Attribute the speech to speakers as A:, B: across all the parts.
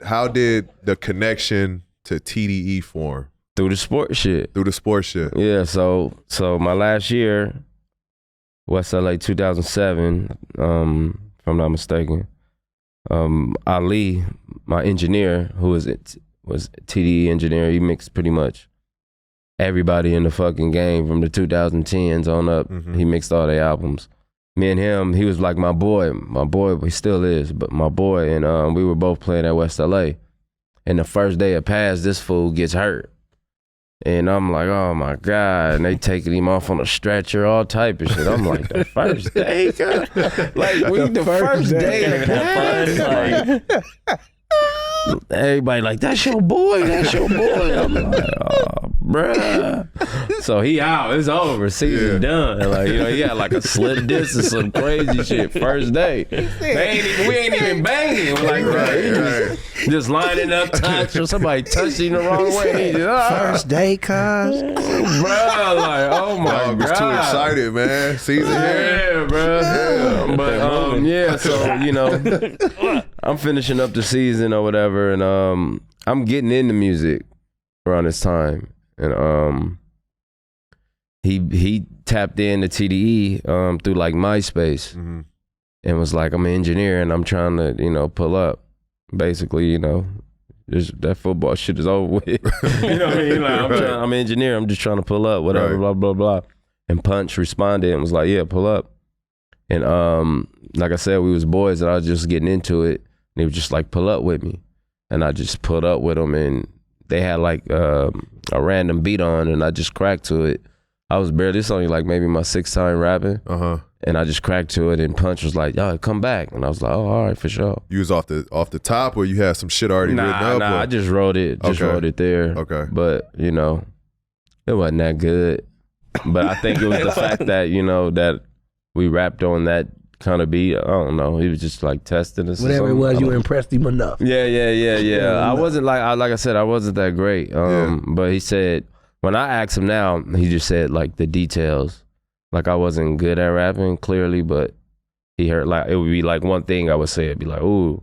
A: how did the connection to TDE form?
B: Through the sports shit. Yeah, so my last year, West LA 2007, if I'm not mistaken, Ali, my engineer, who was TDE engineer, he mixed pretty much everybody in the fucking game from the 2010s on up. He mixed all their albums. Me and him, he was like my boy, he still is, but my boy, and we were both playing at West LA. And the first day of pass, this fool gets hurt. And I'm like, oh my God. And they taking him off on a stretcher, all type of shit. I'm like, the first day? Like, we the first day of pass? Everybody like, that's your boy. I'm like, oh, bruh. So he out, it's over, season done. Like, you know, he had like a slip disc and some crazy shit first day. We ain't even banging. Like, just lining up, touch, or somebody touching the wrong way.
C: First day, cuz.
B: Bruh, like, oh my God.
A: I was too excited, man. Season here.
B: Yeah, bro. Yeah. But yeah, so you know, I'm finishing up the season or whatever, and I'm getting into music around this time, and he tapped into TDE through like MySpace, and was like, I'm an engineer and I'm trying to, you know, pull up. Basically, you know, just that football shit is over with. You know what I mean? Like, I'm an engineer. I'm just trying to pull up, whatever, blah blah blah. And Punch responded and was like, yeah, pull up. And like I said, we was boys and I was just getting into it. And he was just like, pull up with me. And I just pulled up with them, and they had like a random beat on, and I just cracked to it. I was barely, this only like maybe my 6th time rapping. And I just cracked to it, and Punch was like, yo, come back. And I was like, oh, all right, for sure.
A: You was off the top, or you had some shit already written up?
B: Nah, I just wrote it. Wrote it there.
A: Okay.
B: But, you know, it wasn't that good. But I think it was the fact that, you know, that we rapped on that kind of beat. I don't know. He was just like testing us.
C: Whatever it was, you impressed him enough.
B: Yeah. I wasn't like I said, I wasn't that great. But he said, when I asked him now, he just said like the details. Like I wasn't good at rapping clearly, but he heard like, it would be like one thing I would say, it'd be like, ooh,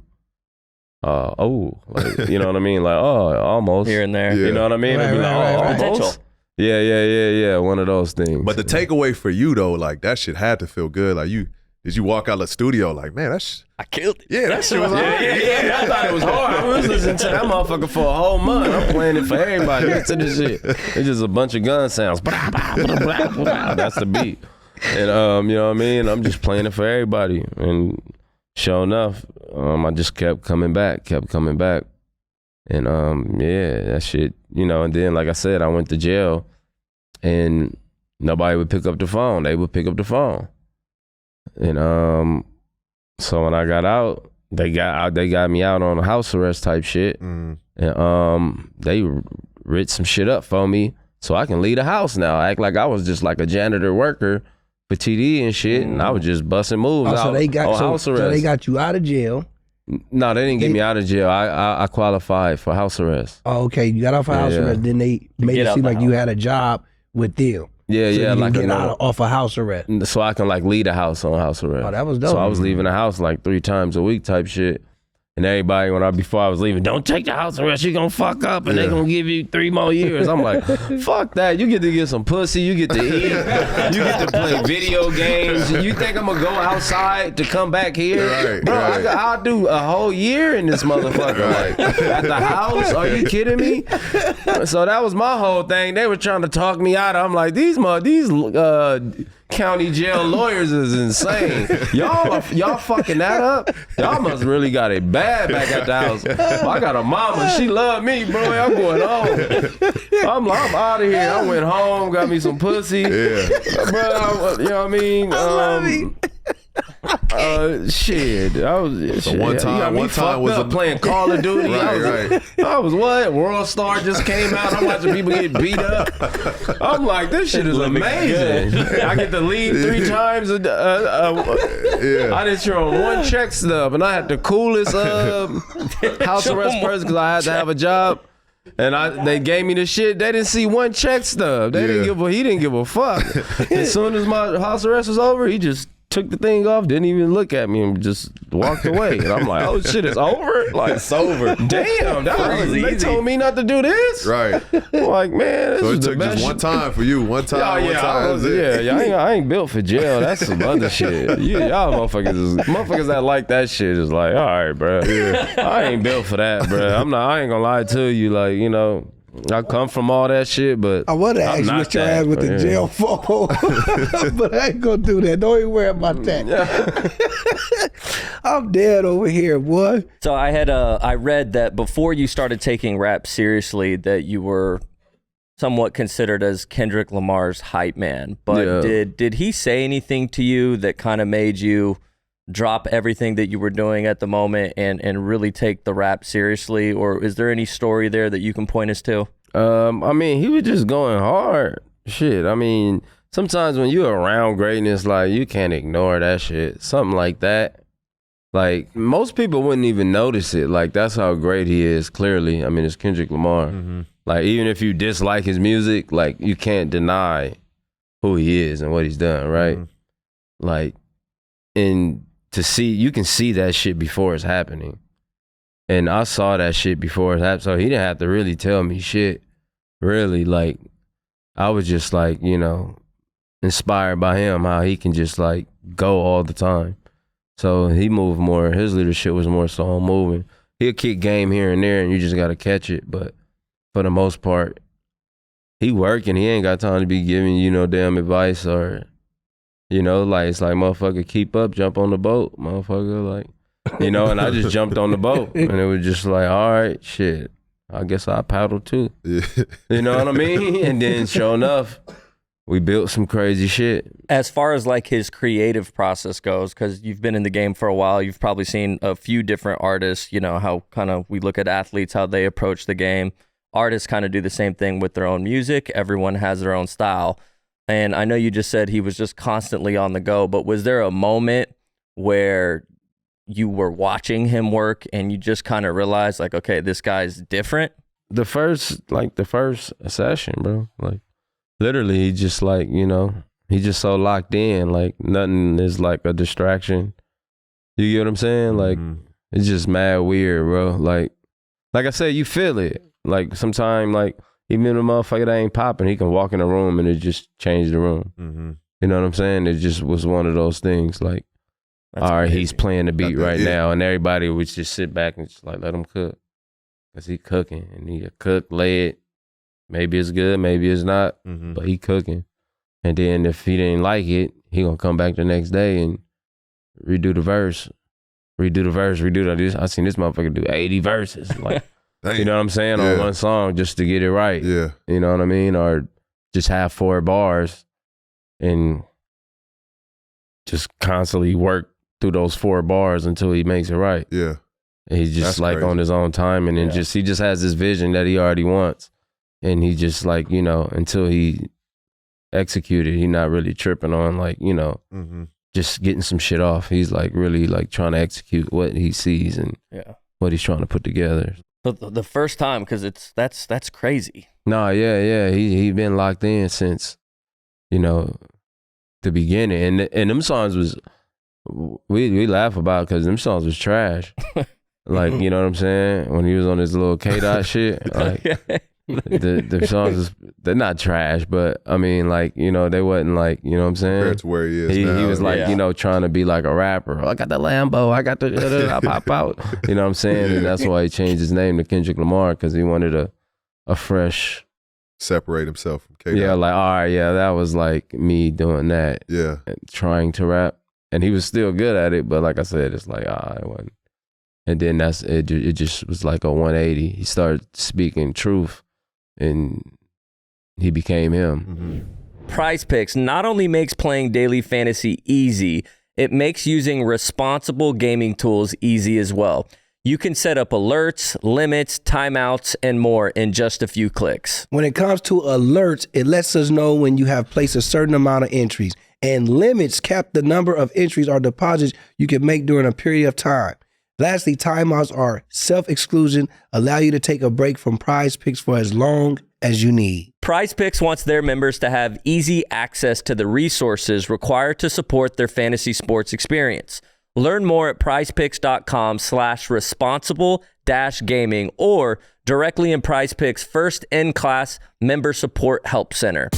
B: like, you know what I mean? Like, oh, almost.
D: Here and there.
B: You know what I mean? It'd be like, almost.
D: Potential.
B: Yeah, one of those things.
A: But the takeaway for you though, like that shit had to feel good. Like did you walk out of the studio like, man,
D: I killed it.
A: Yeah, that shit was hard.
B: Yeah, I thought it was hard. I was listening to that motherfucker for a whole month. I'm playing it for everybody. Listen to this shit. It's just a bunch of gun sounds. That's the beat. And you know what I mean? I'm just playing it for everybody. And sure enough, I just kept coming back. And yeah, that shit, you know, and then like I said, I went to jail and nobody would pick up the phone. They would pick up the phone. And so when I got out, they got me out on a house arrest type shit. And they writ some shit up for me so I can leave the house now. Act like I was just like a janitor worker for TD and shit, and I was just busting moves out on house arrest.
C: So they got you out of jail.
B: No, they didn't get me out of jail. I qualified for house arrest.
C: Oh, okay. You got off of house arrest, then they made it seem like you had a job with them.
B: Yeah,
C: so
B: yeah.
C: you
B: like
C: get out off of house arrest.
B: So I can like leave the house on house arrest.
C: Oh, that was dope.
B: So I was leaving the house like 3 times a week type shit. And everybody, before I was leaving, don't take the house arrest, you're gonna fuck up and they're gonna give you 3 more years. I'm like, fuck that. You get to get some pussy, you get to eat, you get to play video games. You think I'm gonna go outside to come back here?
A: Right,
B: Bro,
A: right.
B: I'll do a whole year in this motherfucker. Like, at the house? Are you kidding me? So that was my whole thing. They were trying to talk me out. I'm like, these county jail lawyers is insane. Y'all fucking that up? Y'all must really got it bad back at the house. I got a mama. She love me, bro. I'm going home. I'm out of here. I went home, got me some pussy.
A: Yeah.
B: Bro, you know what I mean? Shit. I was
A: one time was
B: playing Call of Duty.
A: Right.
B: I was what? World Star just came out. I'm watching people get beat up. I'm like, this shit is amazing. I get to leave 3 times. I didn't show on 1 check stub, and I had the coolest house arrest person because I had to have a job. And they gave me the shit. They didn't see 1 check stub. He didn't give a fuck. As soon as my house arrest was over, he just took the thing off, didn't even look at me, and just walked away. And I'm like, oh shit, it's over? Like,
A: it's over.
B: Damn, they told me not to do this.
A: Right.
B: I'm like, man, this
A: so
B: is
A: it took just one time for you. One time.
B: I ain't built for jail. That's some other shit. Y'all motherfuckers that like that shit is like, all right, bro. Yeah. I ain't built for that, bro. I ain't gonna lie to you, like, you know, I come from all that shit, but
C: I want to ask you what your ass with the jail for, but I ain't gonna do that. Don't even worry about that. I'm dead over here, boy.
D: So I read that before you started taking rap seriously, that you were somewhat considered as Kendrick Lamar's hype man. But did he say anything to you that kind of made you drop everything that you were doing at the moment and really take the rap seriously? Or is there any story there that you can point us to?
B: I mean, he was just going hard. Shit, I mean, sometimes when you're around greatness, like, you can't ignore that shit. Something like that. Like, most people wouldn't even notice it. Like, that's how great he is, clearly. I mean, it's Kendrick Lamar. Mm-hmm. Like, even if you dislike his music, like, you can't deny who he is and what he's done, right? Mm-hmm. Like, and to see, you can see that shit before it's happening. And I saw that shit before it happened, so he didn't have to really tell me shit. Really, like, I was just like, you know, inspired by him, how he can just like go all the time. So he moved more, his leadership was more so on moving. He'll kick game here and there and you just gotta catch it. But for the most part, he working, he ain't got time to be giving you no damn advice or, you know, like, it's like, motherfucker, keep up, jump on the boat, motherfucker, like, you know, and I just jumped on the boat and it was just like, all right, shit, I guess I paddle too. Yeah. You know what I mean? And then sure enough, we built some crazy shit.
D: As far as like his creative process goes, because you've been in the game for a while, you've probably seen a few different artists, you know, how kind of we look at athletes, how they approach the game. Artists kind of do the same thing with their own music. Everyone has their own style. And I know you just said he was just constantly on the go, but was there a moment where you were watching him work and you just kind of realized like, okay, this guy's different?
B: The first session, bro, like literally he just like, you know, he just so locked in, like nothing is like a distraction. You get what I'm saying? Like, it's just mad weird, bro. Like I said, you feel it. Like sometimes, like even a motherfucker that ain't popping, he can walk in a room and it just changed the room. Mm-hmm. You know what I'm saying? It just was one of those things like, that's all right, crazy. He's playing the beat right now, and everybody would just sit back and just like let him cook, cause he cooking and he cook, lay it. Maybe it's good, maybe it's not, but he cooking. And then if he didn't like it, he gonna come back the next day and redo the verse. I seen this motherfucker do 80 verses, like you know what I'm saying, on one song just to get it right. Yeah, you know what I mean, or just have 4 bars and just constantly work through those 4 bars until he makes it right. Yeah. And he's just that's like crazy. On his own time, and then he just has this vision that he already wants. And he just like, you know, until he executed, he not really tripping on like, you know, just getting some shit off. He's like really like trying to execute what he sees and what he's trying to put together.
D: But the first time, because that's crazy.
B: Nah, yeah. He been locked in since, you know, the beginning. And them songs was, we laugh about because them songs was trash. Like, you know what I'm saying? When he was on his little K-Dot shit, like the songs, they're not trash, but I mean, like, you know, they wasn't like, you know what I'm saying? Compared
A: to where he is now.
B: He was like, you know, trying to be like a rapper. Oh, I got the Lambo, I got the, I pop out. You know what I'm saying? And that's why he changed his name to Kendrick Lamar, because he wanted a fresh...
A: Separate himself from K-Dot.
B: Yeah, like, all right, yeah, that was like me doing that. Yeah. Trying to rap. And he was still good at it, but like I said, it's like, it wasn't. And then it just was like a 180. He started speaking truth and he became him.
D: Prize Picks not only makes playing daily fantasy easy, it makes using responsible gaming tools easy as well. You can set up alerts, limits, timeouts, and more in just a few clicks.
C: When it comes to alerts, it lets us know when you have placed a certain amount of entries. And limits cap the number of entries or deposits you can make during a period of time. Lastly, timeouts are self-exclusion, allow you to take a break from Prize Picks for as long as you need.
D: PrizePicks wants their members to have easy access to the resources required to support their fantasy sports experience. Learn more at prizepicks.com/responsible-gaming or directly in PrizePicks' first in-class member support help center.